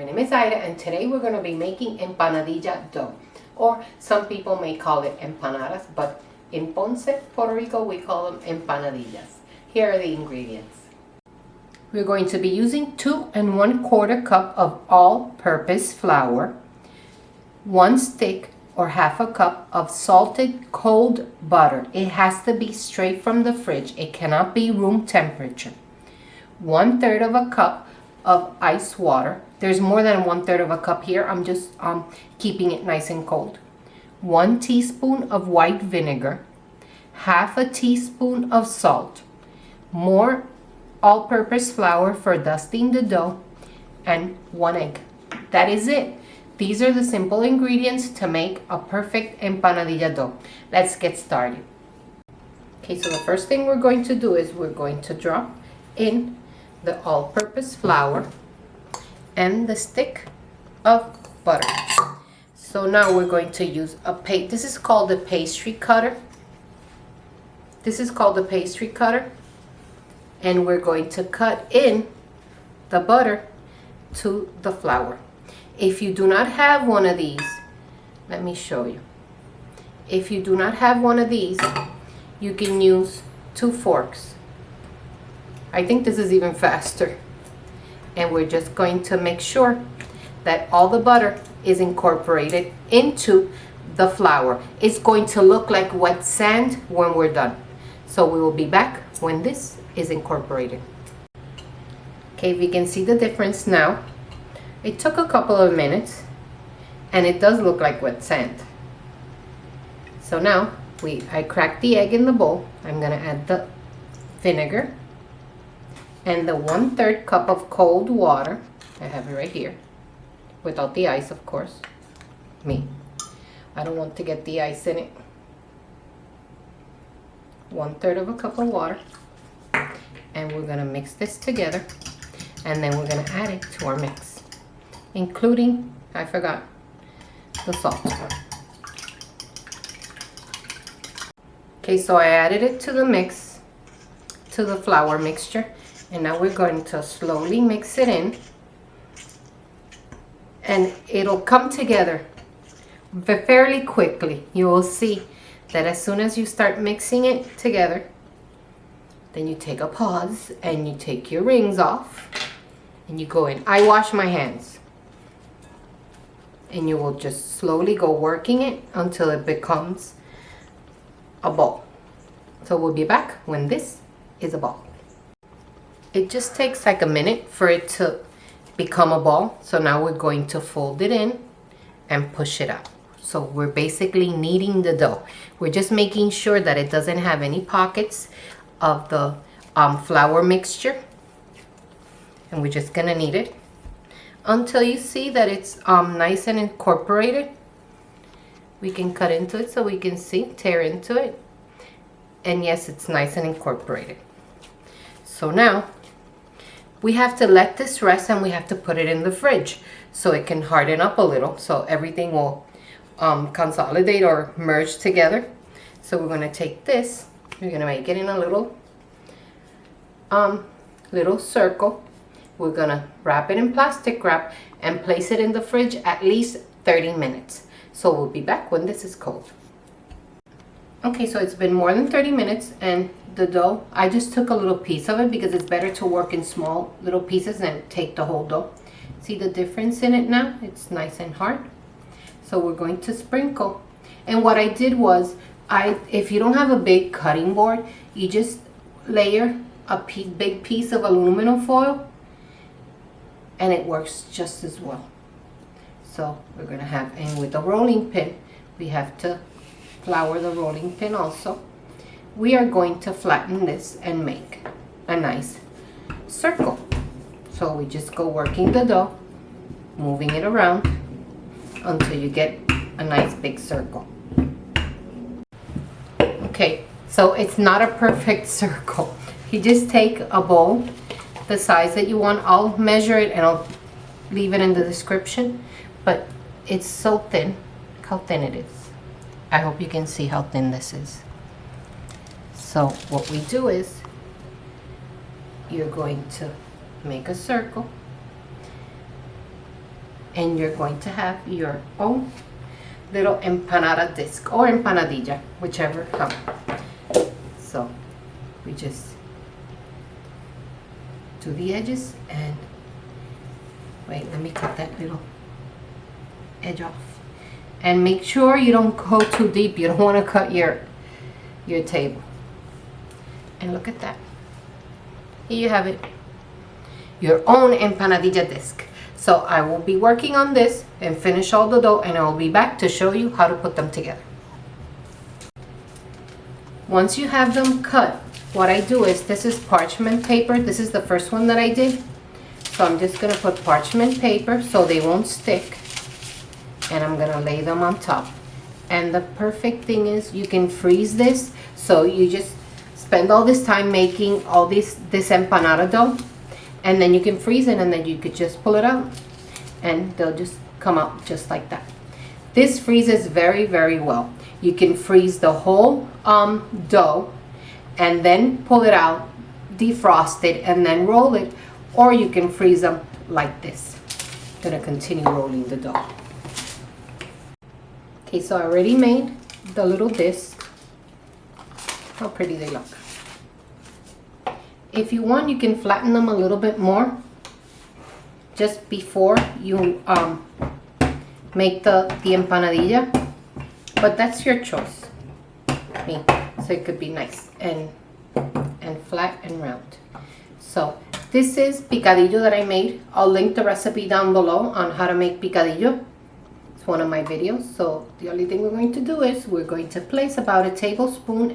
name is Ida, and today we're going to be making empanadilla dough, or some people may call it empanadas, but in Ponce, Puerto Rico, we call them empanadillas. Here are the ingredients. We're going to be using 2 1/4 cup of all-purpose flour, 1 stick or half a cup of salted cold butter. It has to be straight from the fridge. It cannot be room temperature. 1/3 of a cup of ice water. There's more than 1/3 of a cup here. I'm just keeping it nice and cold. 1 teaspoon of white vinegar, half a teaspoon of salt, more all-purpose flour for dusting the dough, and 1 egg. That is it. These are the simple ingredients to make a perfect empanadilla dough. Let's get started. Okay, so the first thing we're going to do is we're going to drop in the all-purpose flour and the stick of butter. So now we're going to use this is called a pastry cutter. This is called a pastry cutter, and we're going to cut in the butter to the flour. If you do not have one of these, let me show you. If you do not have one of these, you can use 2 forks. I think this is even faster. And we're just going to make sure that all the butter is incorporated into the flour. It's going to look like wet sand when we're done. So we will be back when this is incorporated. Okay, if you can see the difference now. It took a couple of minutes and it does look like wet sand. So now I cracked the egg in the bowl. I'm gonna add the vinegar and the 1/3 cup of cold water. I have it right here, without the ice, of course. I don't want to get the ice in it. 1/3 of a cup of water, and we're gonna mix this together, and then we're gonna add it to our mix, including, I forgot, the salt. Okay, so I added it to the mix, to the flour mixture, and now we're going to slowly mix it in, and it'll come together fairly quickly. You will see that as soon as you start mixing it together, then you take a pause and you take your rings off and you go in. I wash my hands. And you will just slowly go working it until it becomes a ball. So we'll be back when this is a ball. It just takes like a minute for it to become a ball. So now we're going to fold it in and push it out. So we're basically kneading the dough. We're just making sure that it doesn't have any pockets of the flour mixture. And we're just gonna knead it until you see that it's nice and incorporated. We can cut into it so we can see, tear into it. And yes, it's nice and incorporated. So now we have to let this rest, and we have to put it in the fridge so it can harden up a little, so everything will consolidate or merge together. So we're gonna take this, we're gonna make it in a little circle. We're gonna wrap it in plastic wrap and place it in the fridge at least 30 minutes. So we'll be back when this is cold. Okay, so it's been more than 30 minutes, and the dough, I just took a little piece of it because it's better to work in small little pieces than take the whole dough. See the difference in it now? It's nice and hard. So we're going to sprinkle. And what I did was, if you don't have a big cutting board, you just layer a big piece of aluminum foil, and it works just as well. So we're gonna have, and with the rolling pin, we have to flour the rolling pin also. We are going to flatten this and make a nice circle. So we just go working the dough, moving it around until you get a nice big circle. Okay, so it's not a perfect circle. You just take a bowl the size that you want. I'll measure it and I'll leave it in the description, but it's so thin. Look how thin it is. I hope you can see how thin this is. So what we do is, you're going to make a circle and you're going to have your own little empanada disc or empanadilla, whichever comes. So we just do the edges and wait, let me cut that little edge off. And make sure you don't go too deep. You don't want to cut your table. And look at that. Here you have it. Your own empanadilla disc. So I will be working on this and finish all the dough, and I will be back to show you how to put them together. Once you have them cut, what I do is, this is parchment paper. This is the first one that I did. So I'm just gonna put parchment paper so they won't stick. And I'm gonna lay them on top. And the perfect thing is you can freeze this. So you just spend all this time making all this empanada dough, and then you can freeze it, and then you could just pull it out and they'll just come out just like that. This freezes very, very well. You can freeze the whole dough and then pull it out, defrost it, and then roll it, or you can freeze them like this. I'm gonna continue rolling the dough. Okay, so I already made the little disc. How pretty they look. If you want, you can flatten them a little bit more just before you make the empanadilla, but that's your choice. Okay, so it could be nice and flat and round. So this is picadillo that I made. I'll link the recipe down below on how to make picadillo. It's one of my videos. So the only thing we're going to do is we're going to place about 1.5 tablespoons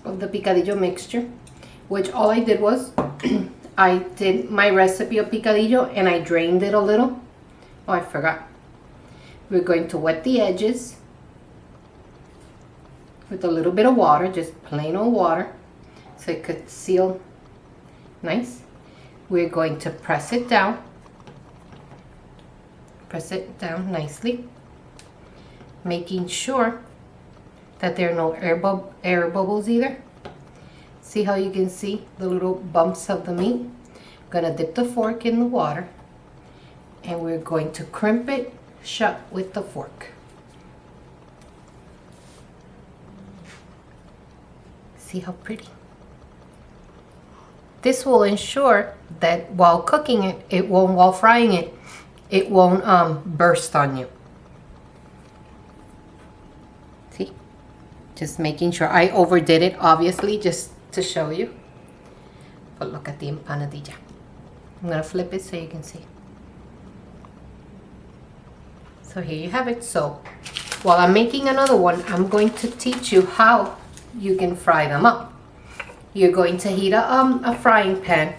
of the picadillo mixture, which all I did was I did my recipe of picadillo and I drained it a little. Oh, I forgot. We're going to wet the edges with a little bit of water, just plain old water, so it could seal nice. We're going to press it down nicely, making sure that there are no air bubbles either. See how you can see the little bumps of the meat? I'm gonna dip the fork in the water and we're going to crimp it shut with the fork. See how pretty? This will ensure that while cooking it, while frying it, it won't burst on you. See? Just making sure. I overdid it, obviously, just to show you. But look at the empanadilla. I'm gonna flip it so you can see. So here you have it. So while I'm making another one, I'm going to teach you how you can fry them up. You're going to heat a frying pan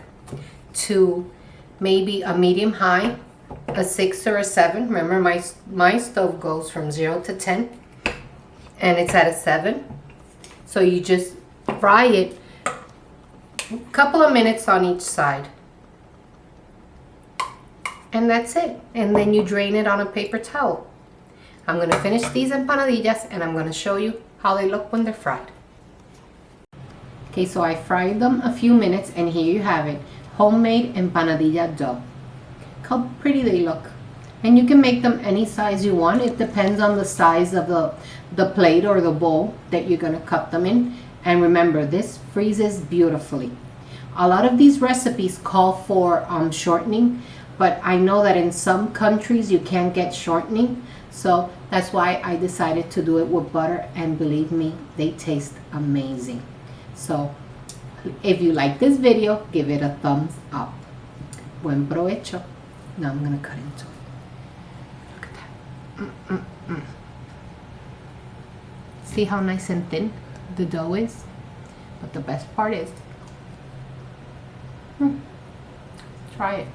to maybe a medium high, a 6 or a 7. Remember, my stove goes from 0 to 10 and it's at a 7. So you just fry it a couple of minutes on each side. And that's it. And then you drain it on a paper towel. I'm going to finish these empanadillas and I'm going to show you how they look when they're fried. Okay, so I fried them a few minutes and here you have it. Homemade empanadilla dough. Look how pretty they look. And you can make them any size you want. It depends on the size of the plate or the bowl that you're going to cut them in. And remember, this freezes beautifully. A lot of these recipes call for shortening, but I know that in some countries you can't get shortening. So that's why I decided to do it with butter, and believe me, they taste amazing. So if you like this video, give it a thumbs up. Buen provecho. Now I'm going to cut into it. Look at that. See how nice and thin the dough is? But the best part is, try it.